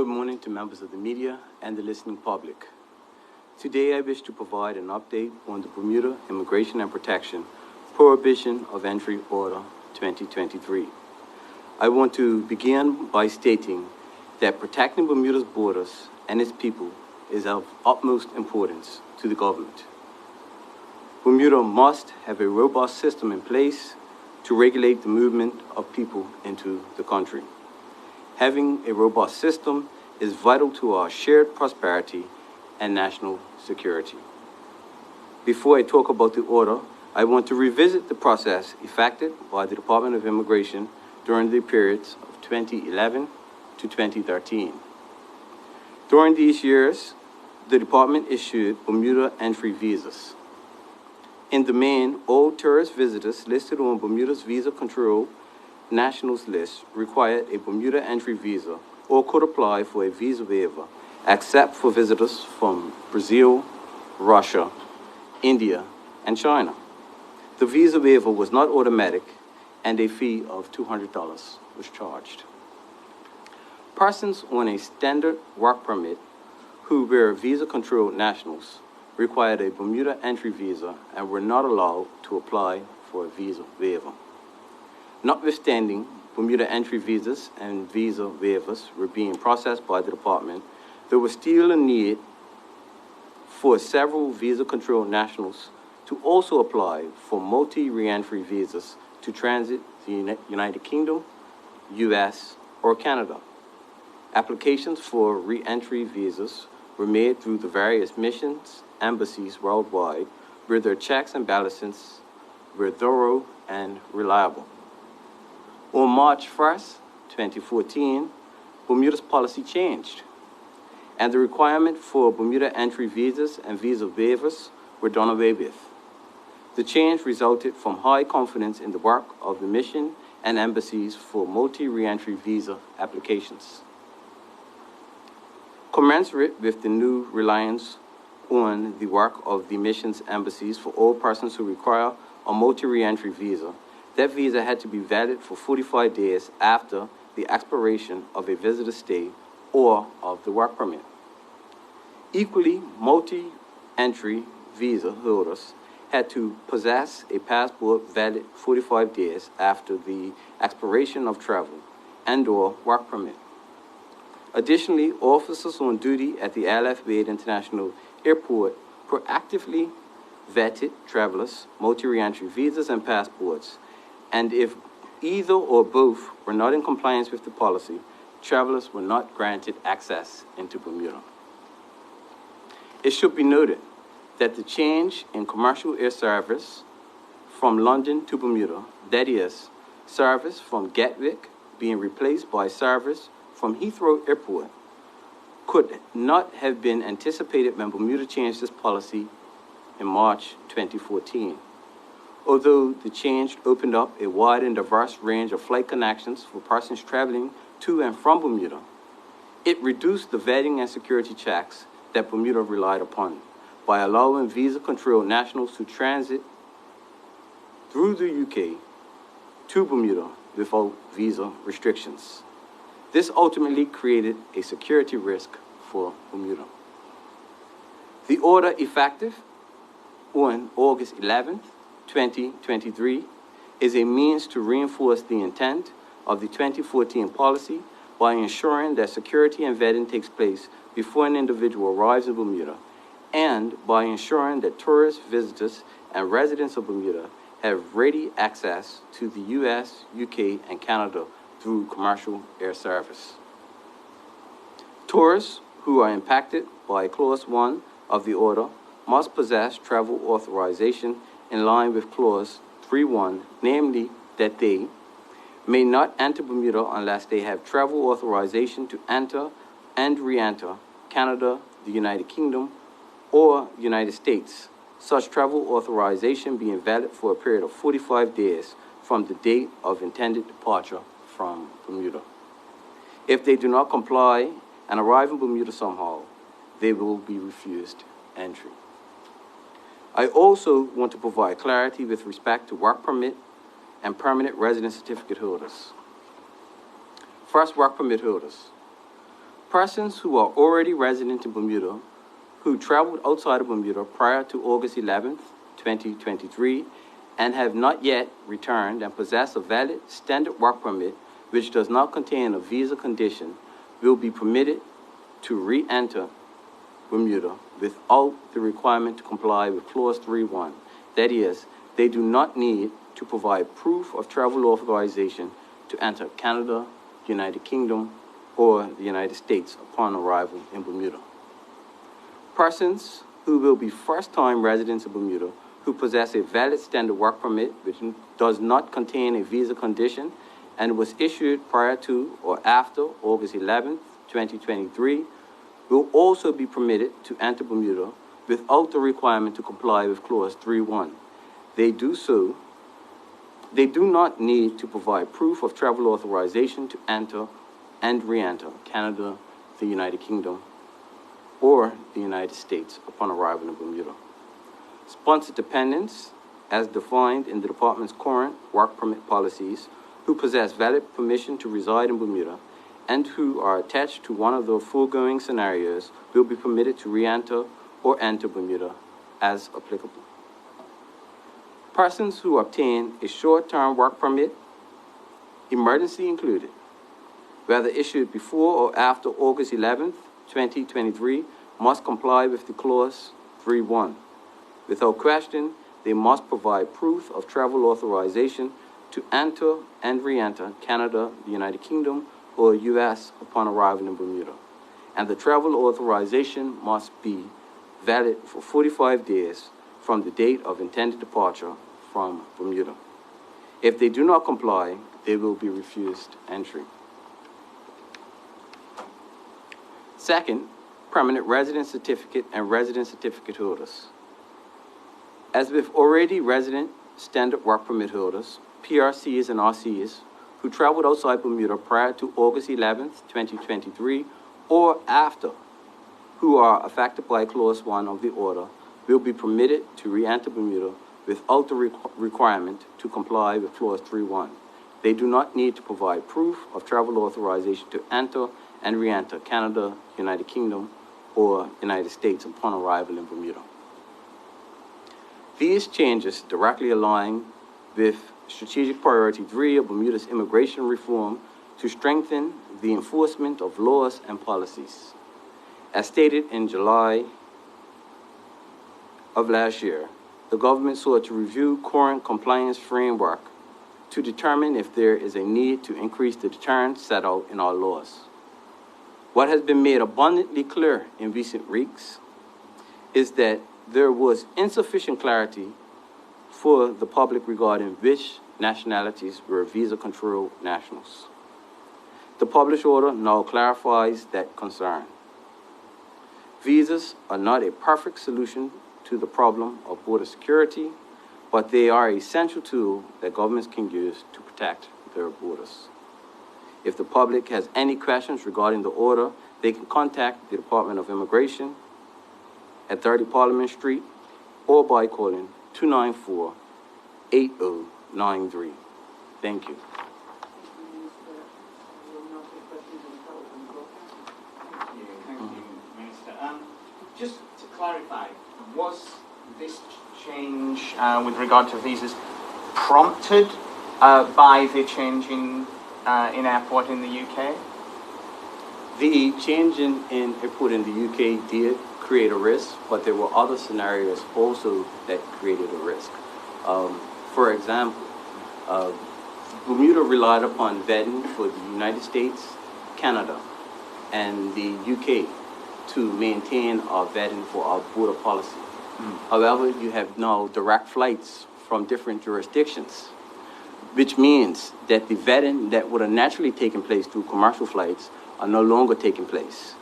Good morning to members of the media and the listening public. Today I wish to provide an update on the Bermuda Immigration and Protection Prohibition of Entry Order 2023. I want to begin by stating that protecting Bermuda's borders and its people is of utmost importance to the government. Bermuda must have a robust system in place to regulate the movement of people into the country. Having a robust system is vital to our shared prosperity and national security. Before I talk about the order, I want to revisit the process effected by the Department of Immigration during the periods of 2011 to 2013. During these years, the department issued Bermuda entry visas. In the main, all tourist visitors listed on Bermuda's Visa Control Nationals list required a Bermuda entry visa or could apply for a visa waiver, except for visitors from Brazil, Russia, India, and China. The visa waiver was not automatic, and a fee of $200 was charged. Persons on a standard work permit who were visa-controlled nationals required a Bermuda entry visa and were not allowed to apply for a visa waiver. Notwithstanding, Bermuda entry visas and visa waivers were being processed by the department, there was still a need for several visa-controlled nationals to also apply for multi-reentry visas to transit the United Kingdom, U.S., or Canada. Applications for re-entry visas were made through the various missions, embassies worldwide, where their checks and balances were thorough and reliable. On March 1st, 2014, Bermuda's policy changed, and the requirement for Bermuda entry visas and visa waivers were done away with. The change resulted from high confidence in the work of the mission and embassies for multi-reentry visa applications. Commensurate with the new reliance on the work of the missions embassies for all persons who require a multi-reentry visa, that visa had to be valid for 45 days after the expiration of a visitor stay or of the work permit. Equally, multi-entry visa holders had to possess a passport valid 45 days after the expiration of travel and/or work permit. Additionally, officers on duty at the LF Wade International Airport proactively vetted travelers' multi-reentry visas and passports, and if either or both were not in compliance with the policy, travelers were not granted access into Bermuda. It should be noted that the change in commercial air service from London to Bermuda, that is, service from Gatwick being replaced by service from Heathrow Airport, could not have been anticipated when Bermuda changed this policy in March 2014. Although the change opened up a wide and diverse range of flight connections for persons traveling to and from Bermuda, it reduced the vetting and security checks that Bermuda relied upon by allowing visa-controlled nationals to transit through the UK to Bermuda without visa restrictions. This ultimately created a security risk for Bermuda. The order effective on August 11th, 2023 is a means to reinforce the intent of the 2014 policy by ensuring that security and vetting takes place before an individual arrives in Bermuda, and by ensuring that tourists, visitors, and residents of Bermuda have ready access to the U.S., UK, and Canada through commercial air service. Tourists who are impacted by Clause 1 of the order must possess travel authorization in line with Clause 3.1, namely that they may not enter Bermuda unless they have travel authorization to enter and re-enter Canada, the United Kingdom, or United States, such travel authorization being valid for a period of 45 days from the date of intended departure from Bermuda. If they do not comply and arrive in Bermuda somehow, they will be refused entry. I also want to provide clarity with respect to work permit and permanent resident certificate holders. First, work permit holders. Persons who are already resident in Bermuda who traveled outside of Bermuda prior to August 11th, 2023, and have not yet returned and possess a valid standard work permit which does not contain a visa condition will be permitted to re-enter Bermuda without the requirement to comply with Clause 3.1. That is, they do not need to provide proof of travel authorization to enter Canada, United Kingdom, or the United States upon arrival in Bermuda. Persons who will be first-time residents of Bermuda who possess a valid standard work permit which does not contain a visa condition and was issued prior to or after August 11th, 2023, will also be permitted to enter Bermuda without the requirement to comply with Clause 3.1. They do not need to provide proof of travel authorization to enter and re-enter Canada, the United Kingdom, or the United States upon arrival in Bermuda. Sponsor dependents, as defined in the Department's current work permit policies, who possess valid permission to reside in Bermuda and who are attached to one of the foregoing scenarios will be permitted to re-enter or enter Bermuda as applicable. Persons who obtain a short-term work permit, emergency included, whether issued before or after August 11th, 2023, must comply with the Clause 3.1. Without question, they must provide proof of travel authorization to enter and re-enter Canada, the United Kingdom, or U.S. upon arrival in Bermuda. And the travel authorization must be valid for 45 days from the date of intended departure from Bermuda. If they do not comply, they will be refused entry. Second, permanent residence certificate and residence certificate holders. As with already resident standard work permit holders, PRCs and RCs who traveled outside Bermuda prior to August 11th, 2023, or after, who are affected by Clause 1 of the order, will be permitted to re-enter Bermuda without the requirement to comply with Clause 3.1. They do not need to provide proof of travel authorization to enter and re-enter Canada, United Kingdom, or United States upon arrival in Bermuda. These changes directly align with Strategic Priority 3 of Bermuda's immigration reform to strengthen the enforcement of laws and policies. As stated in July of last year, the government sought to review current compliance framework to determine if there is a need to increase the deterrence set out in our laws. What has been made abundantly clear in recent weeks is that there was insufficient clarity for the public regarding which nationalities were visa-controlled nationals. The published order now clarifies that concern. Visas are not a perfect solution to the problem of border security, but they are an essential tool that governments can use to protect their borders. If the public has any questions regarding the order, they can contact the Department of Immigration at 30 Parliament Street or by calling 294-8093. Thank you. Thank you, Minister. Just to clarify, was this change with regard to visas prompted by the change in airport in the UK? The change in airport in the UK did create a risk, but there were other scenarios also that created a risk. For example, Bermuda relied upon vetting for the United States, Canada, and the UK to maintain our vetting for our border policy. However, you have now direct flights from different jurisdictions, which means that the vetting that would have naturally taken place through commercial flights are no longer taking place.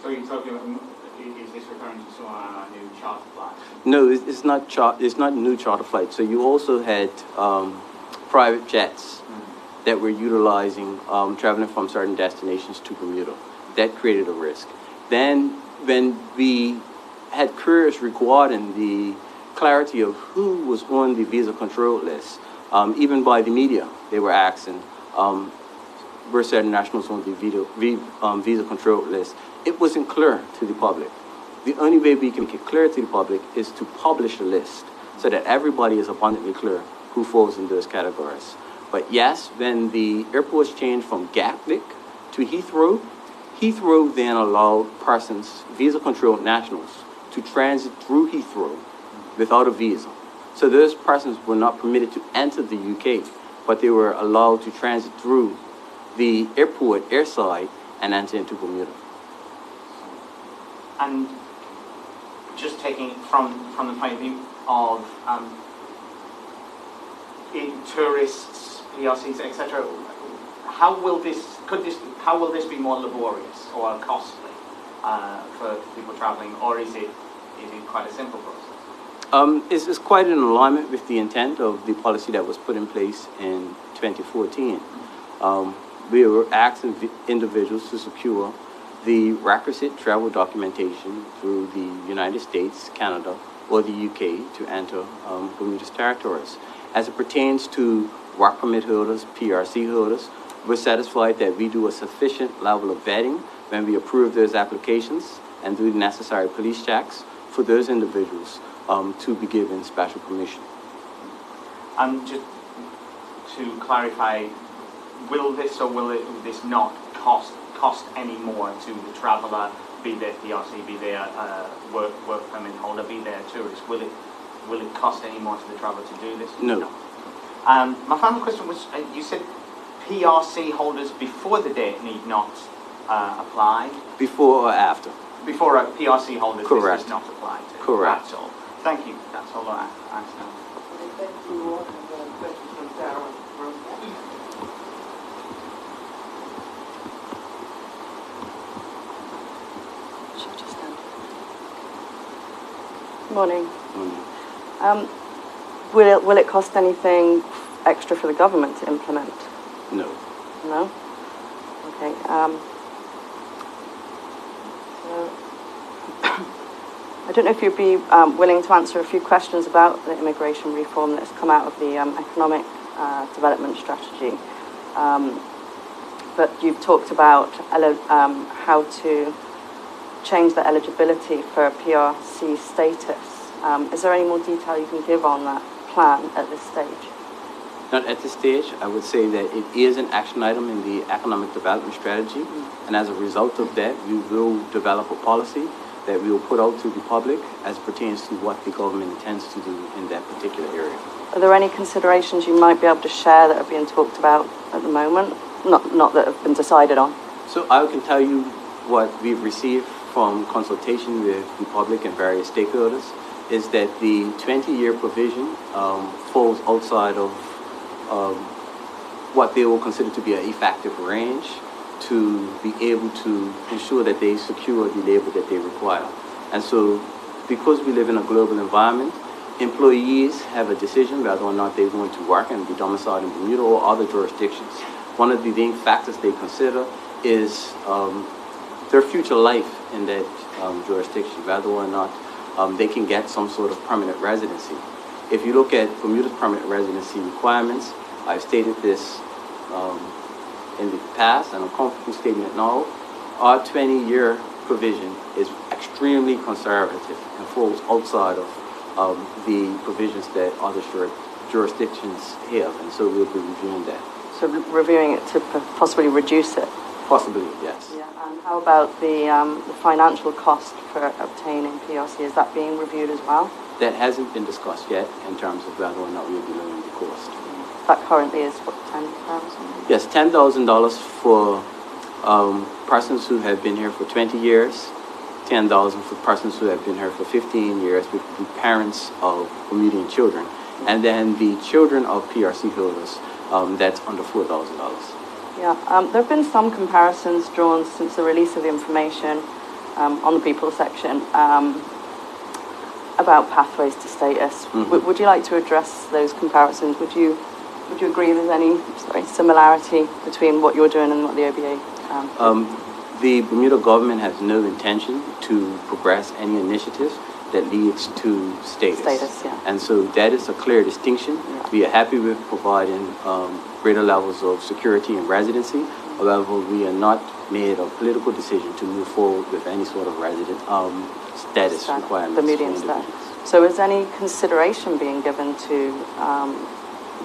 So you're talking about, is this referring to some new charter flights? No, it's not new charter flights. So you also had private jets that were utilizing, traveling from certain destinations to Bermuda. That created a risk. Then when we had queries regarding the clarity of who was on the visa control list, even by the media, they were asking, were certain nationals on the visa control list, it wasn't clear to the public. The only way we can make it clear to the public is to publish a list so that everybody is abundantly clear who falls in those categories. But yes, when the airports changed from Gatwick to Heathrow, Heathrow then allowed persons, visa-controlled nationals, to transit through Heathrow without a visa. So those persons were not permitted to enter the UK, but they were allowed to transit through the airport airside and enter into Bermuda. And just taking it from the point of view of tourists, PRCs, etc., how will this be more laborious or costly for people travelling, or is it quite a simple process? It's quite in alignment with the intent of the policy that was put in place in 2014. We were asking individuals to secure the requisite travel documentation through the United States, Canada, or the UK to enter Bermuda's territories. As it pertains to work permit holders, PRC holders, we're satisfied that we do a sufficient level of vetting when we approve those applications and do the necessary police checks for those individuals to be given special permission. And just to clarify, will this or will this not cost any more to the traveller, be there PRC, be there work permit holder, be there tourist? Will it cost any more to the traveller to do this? No. My final question was, you said PRC holders before the date need not apply? Before or after? Before PRC holders, correct. This does not apply to. Correct. That's all. Thank you. That's all I asked now. Thank you. Questions from Sarah. Morning. Will it cost anything extra for the government to implement? No. No? Okay. So I don't know if you'd be willing to answer a few questions about the immigration reform that's come out of the economic development strategy. But you've talked about how to change the eligibility for a PRC status. Is there any more detail you can give on that plan at this stage? Not at this stage. I would say that it is an action item in the economic development strategy, and as a result of that, we will develop a policy that we will put out to the public as pertains to what the government intends to do in that particular area. Are there any considerations you might be able to share that are being talked about at the moment? Not that have been decided on. So I can tell you what we've received from consultation with the public and various stakeholders is that the 20-year provision falls outside of what they will consider to be an effective range to be able to ensure that they secure the labor that they require. And so because we live in a global environment, employees have a decision whether or not they're going to work and be domiciled in Bermuda or other jurisdictions. One of the main factors they consider is their future life in that jurisdiction, whether or not they can get some sort of permanent residency. If you look at Bermuda's permanent residency requirements, I've stated this in the past, and I'm comfortable stating it now. Our 20-year provision is extremely conservative and falls outside of the provisions that other jurisdictions have, and so we'll be reviewing that. So reviewing it to possibly reduce it? Possibly, yes. Yeah, and how about the financial cost for obtaining PRC? Is that being reviewed as well? That hasn't been discussed yet in terms of whether or not we'll be lowering the cost. That currently is, what, $10,000? Yes, $10,000 for persons who have been here for 20 years, $10,000 for persons who have been here for 15 years, with the parents of Bermudian children. And then the children of PRC holders, that's under $4,000. Yeah, there have been some comparisons drawn since the release of the information on the people section about pathways to status. Would you like to address those comparisons? Would you agree there's any similarity between what you're doing and what the OBA? The Bermuda government has no intention to progress any initiative that leads to status. Status, yeah. And so that is a clear distinction. Yeah. We are happy with providing greater levels of security and residency, However, we are not made a political decision to move forward with any sort of resident status requirements for Bermudian status. individuals. So is any consideration being given to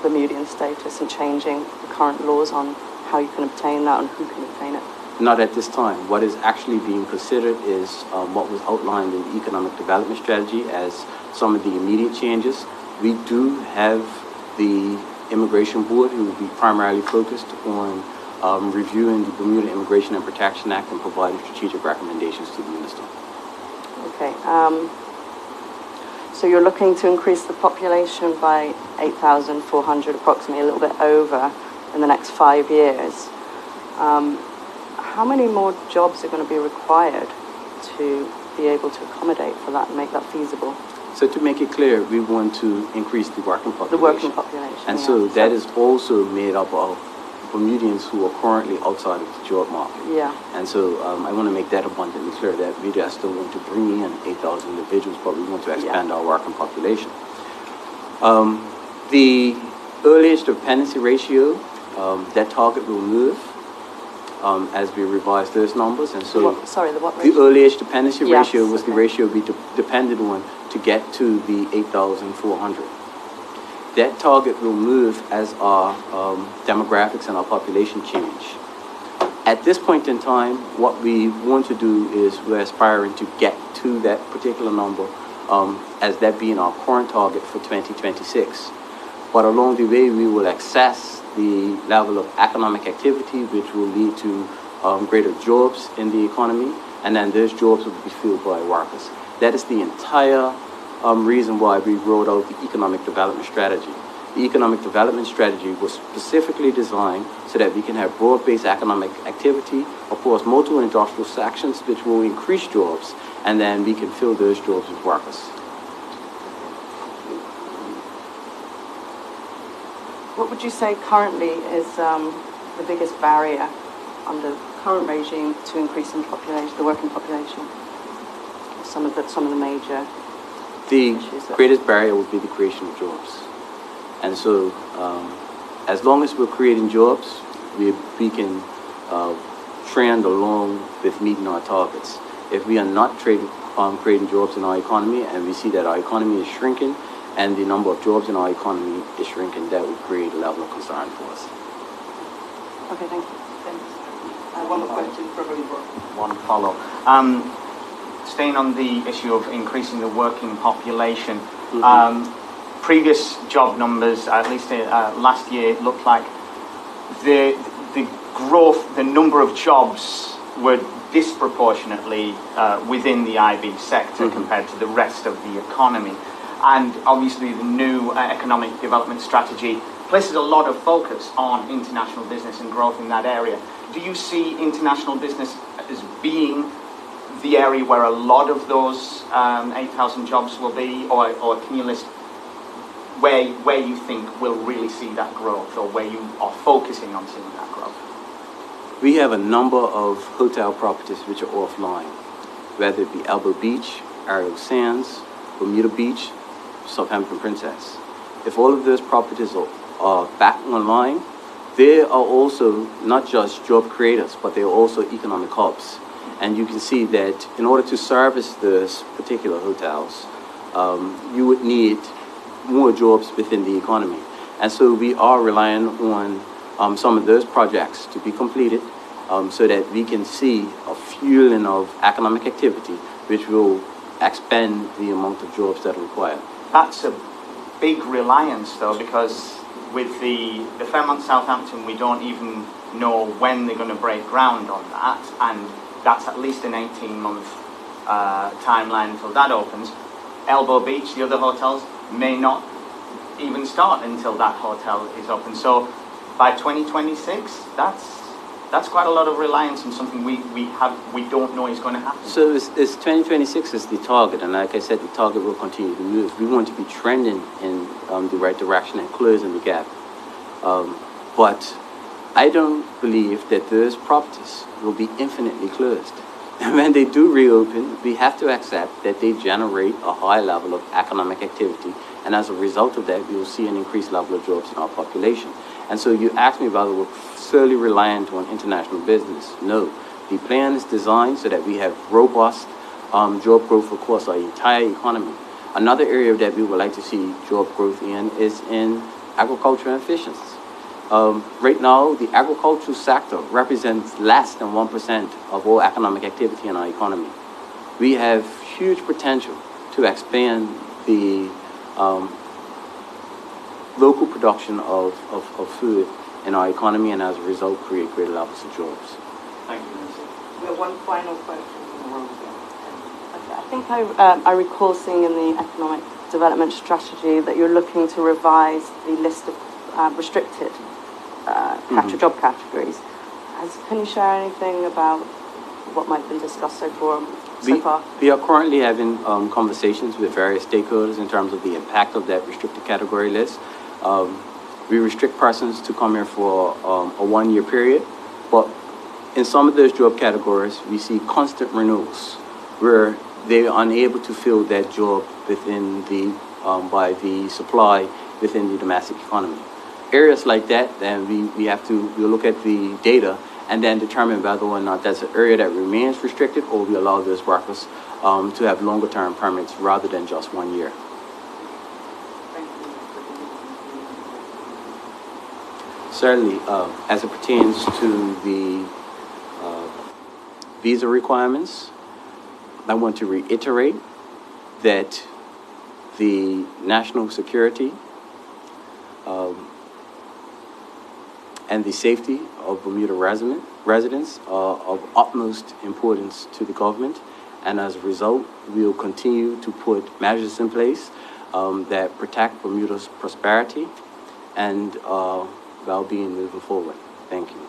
Bermudian status and changing the current laws on how you can obtain that and who can obtain it? Not at this time. What is actually being considered is what was outlined in the economic development strategy as some of the immediate changes. We do have the Immigration Board who will be primarily focused on reviewing the Bermuda Immigration and Protection Act and providing strategic recommendations to the minister. Okay. So you're looking to increase the population by 8,400, approximately, a little bit over, in the next 5 years. How many more jobs are going to be required to be able to accommodate for that and make that feasible? So to make it clear, we want to increase the working population. The working population. And yeah. so that is also made up of Bermudians who are currently outside of the job market. Yeah. And so I want to make that abundantly clear that we are still going to bring in 8,000 individuals, but we want to expand our working population. The early age dependency ratio, that target will move as we revise those numbers. And so the what the ratio? early age dependency Yes, ratio was the okay. ratio we depended on to get to the 8,400. That target will move as our demographics and our population change. At this point in time, what we want to do is we're aspiring to get to that particular number as that being our current target for 2026. But along the way, we will access the level of economic activity, which will lead to greater jobs in the economy, and then those jobs will be filled by workers. That is the entire reason why we rolled out the economic development strategy. The economic development strategy was specifically designed so that we can have broad-based economic activity across multiple industrial sections, which will increase jobs, and then we can fill those jobs with workers. What would you say currently is the biggest barrier under the current regime to increasing population, the working population? Some of the major The issues that- greatest barrier would be the creation of jobs. And so as long as we're creating jobs, we can trend along with meeting our targets. If we are not creating jobs in our economy and we see that our economy is shrinking and the number of jobs in our economy is shrinking, that would create a level of concern for us. Okay, thank you. One more question from Hayward. One follow. Staying on the issue of increasing the working population, previous job numbers, at least last year, it looked like the growth, the number of jobs were disproportionately within the IB sector compared to the rest of the economy. And obviously the new economic development strategy places a lot of focus on international business and growth in that area. Do you see international business as being the area where a lot of those 8,000 jobs will be, or can you list where you think we'll really see that growth, or where you are focusing on seeing that growth? We have a number of hotel properties which are offline, whether it be Elbow Beach, Ariel Sands, Bermuda Beach, Southampton Princess. If all of those properties are back online, they are also not just job creators, but they are also economic hubs. And you can see that in order to service those particular hotels, you would need more jobs within the economy. And so we are relying on some of those projects to be completed so that we can see a fueling of economic activity, which will expand the amount of jobs that are required. That's a big reliance, though, because with the Fairmont Southampton, we don't even know when they're going to break ground on that, and that's at least an 18-month timeline until that opens. Elbow Beach, the other hotels, may not even start until that hotel is open. So by 2026, that's quite a lot of reliance on something we don't know is going to happen. So it's 2026 is the target, and like I said, the target will continue to move. We want to be trending in the right direction and closing the gap. But I don't believe that those properties will be infinitely closed. And when they do reopen, we have to accept that they generate a high level of economic activity, and as a result of that, we will see an increased level of jobs in our population. And so you asked me whether we're solely reliant on international business. No, the plan is designed so that we have robust job growth across our entire economy. Another area that we would like to see job growth in is in agriculture and efficiency. Right now, the agricultural sector represents less than 1% of all economic activity in our economy. We have huge potential to expand the local production of food in our economy, and as a result, create greater levels of jobs. Thank you, Minister. We have one final question in the room there. Okay, I think I recall seeing in the economic development strategy that you're looking to revise the list of restricted job categories. Can you share anything about what might have been discussed so far? We are currently having conversations with various stakeholders in terms of the impact of that restricted category list. We restrict persons to come here for a one-year period, but in some of those job categories, we see constant renewals where they are unable to fill that job within the by the supply within the domestic economy. Areas like that, then we'll look at the data and then determine whether or not that's an area that remains restricted, or we allow those workers to have longer term permits rather than just 1 year. Certainly, as it pertains to the visa requirements, I want to reiterate that the national security and the safety of Bermuda residents are of utmost importance to the government, and as a result, we will continue to put measures in place that protect Bermuda's prosperity and well-being moving forward. Thank you.